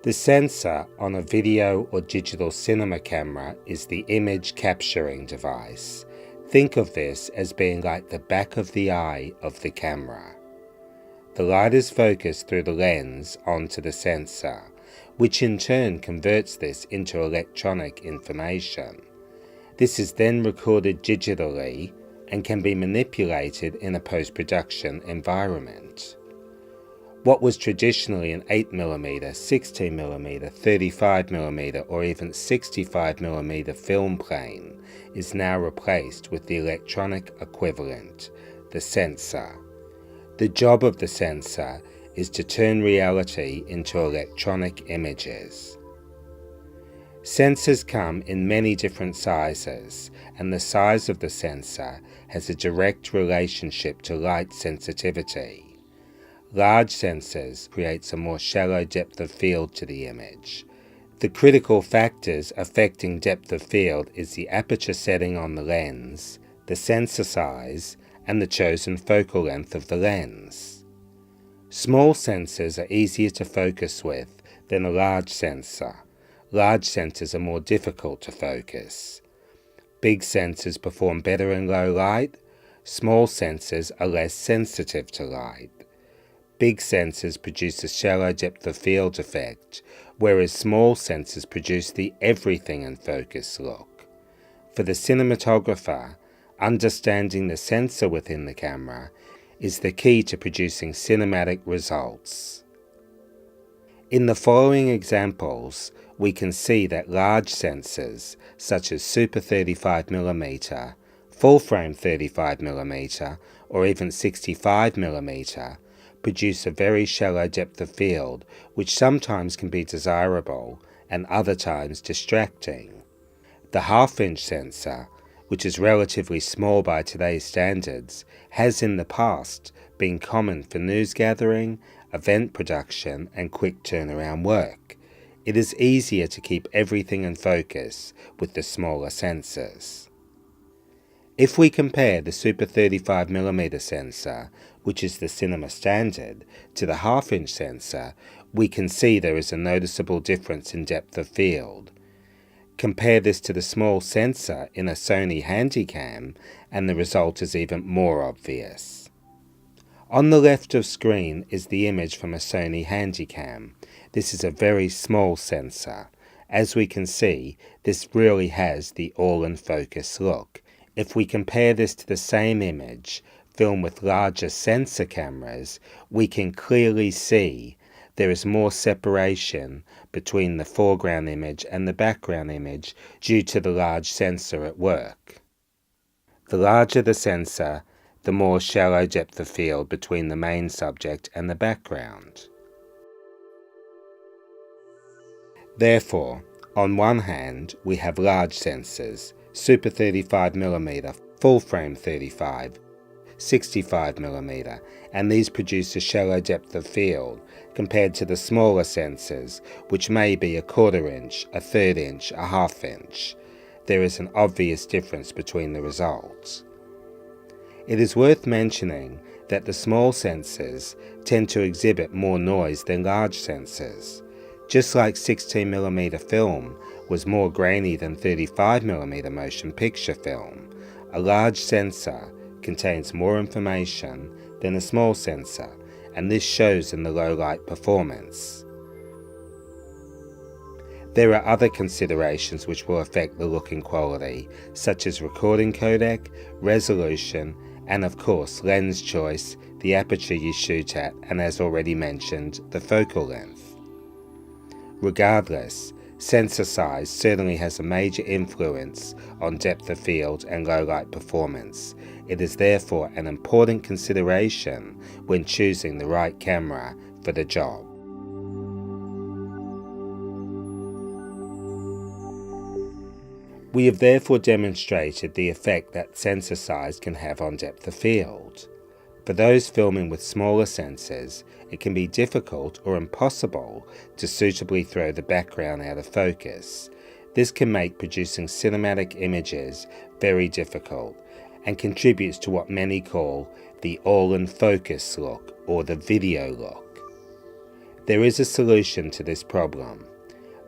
The sensor on a video or digital cinema camera is the image capturing device. Think of this as being like the back of the eye of the camera. The light is focused through the lens onto the sensor, which in turn converts this into electronic information. This is then recorded digitally and can be manipulated in a post-production environment. What was traditionally an 8mm, 16mm, 35mm or even 65mm film plane is now replaced with the electronic equivalent, the sensor. The job of the sensor is to turn reality into electronic images. Sensors come in many different sizes, and the size of the sensor has a direct relationship to light sensitivity. Large sensors creates a more shallow depth of field to the image. The critical factors affecting depth of field is the aperture setting on the lens, the sensor size, and the chosen focal length of the lens. Small sensors are easier to focus with than a large sensor. Large sensors are more difficult to focus. Big sensors perform better in low light. Small sensors are less sensitive to light. Big sensors produce a shallow depth of field effect, whereas small sensors produce the everything in focus look. For the cinematographer, understanding the sensor within the camera is the key to producing cinematic results. In the following examples, we can see that large sensors, such as Super 35mm, full frame 35mm, or even 65mm, produce a very shallow depth of field, which sometimes can be desirable and other times distracting. The half-inch sensor, which is relatively small by today's standards, has in the past been common for news gathering, event production, and quick turnaround work. It is easier to keep everything in focus with the smaller sensors. If we compare the Super 35mm sensor, which is the cinema standard, to the half-inch sensor, we can see there is a noticeable difference in depth of field. Compare this to the small sensor in a Sony Handycam, and the result is even more obvious. On the left of screen is the image from a Sony Handycam. This is a very small sensor. As we can see, this really has the all-in-focus look. If we compare this to the same image, filmed with larger sensor cameras, we can clearly see there is more separation between the foreground image and the background image due to the large sensor at work. The larger the sensor, the more shallow depth of field between the main subject and the background. Therefore, on one hand, we have large sensors, Super 35mm, full frame 35, 65mm, and these produce a shallow depth of field compared to the smaller sensors, which may be a 1/4 inch, a 1/3 inch, a 1/2 inch. There is an obvious difference between the results. It is worth mentioning that the small sensors tend to exhibit more noise than large sensors. Just like 16mm film was more grainy than 35mm motion picture film, a large sensor contains more information than a small sensor, and this shows in the low light performance. There are other considerations which will affect the look and quality, such as recording codec, resolution, and of course lens choice, the aperture you shoot at, and as already mentioned, the focal length. Regardless, sensor size certainly has a major influence on depth of field and low light performance. It is therefore an important consideration when choosing the right camera for the job. We have therefore demonstrated the effect that sensor size can have on depth of field. For those filming with smaller sensors, it can be difficult or impossible to suitably throw the background out of focus. This can make producing cinematic images very difficult and contributes to what many call the all-in-focus look or the video look. There is a solution to this problem.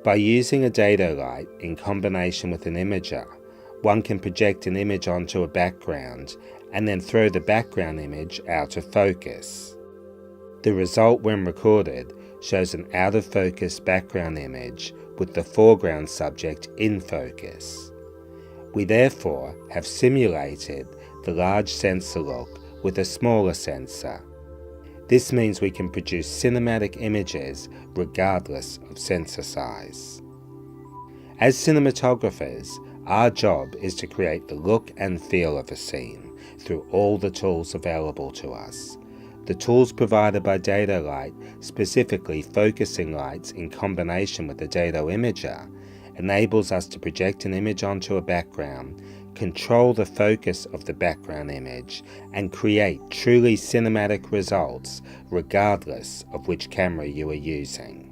By using a Dedolight in combination with an imager, one can project an image onto a background and then throw the background image out of focus. The result when recorded shows an out-of-focus background image with the foreground subject in focus. We therefore have simulated the large sensor look with a smaller sensor. This means we can produce cinematic images regardless of sensor size. As cinematographers, our job is to create the look and feel of a scene through all the tools available to us. The tools provided by Dedolight, specifically focusing lights in combination with the Dado imager, enables us to project an image onto a background, control the focus of the background image, and create truly cinematic results regardless of which camera you are using.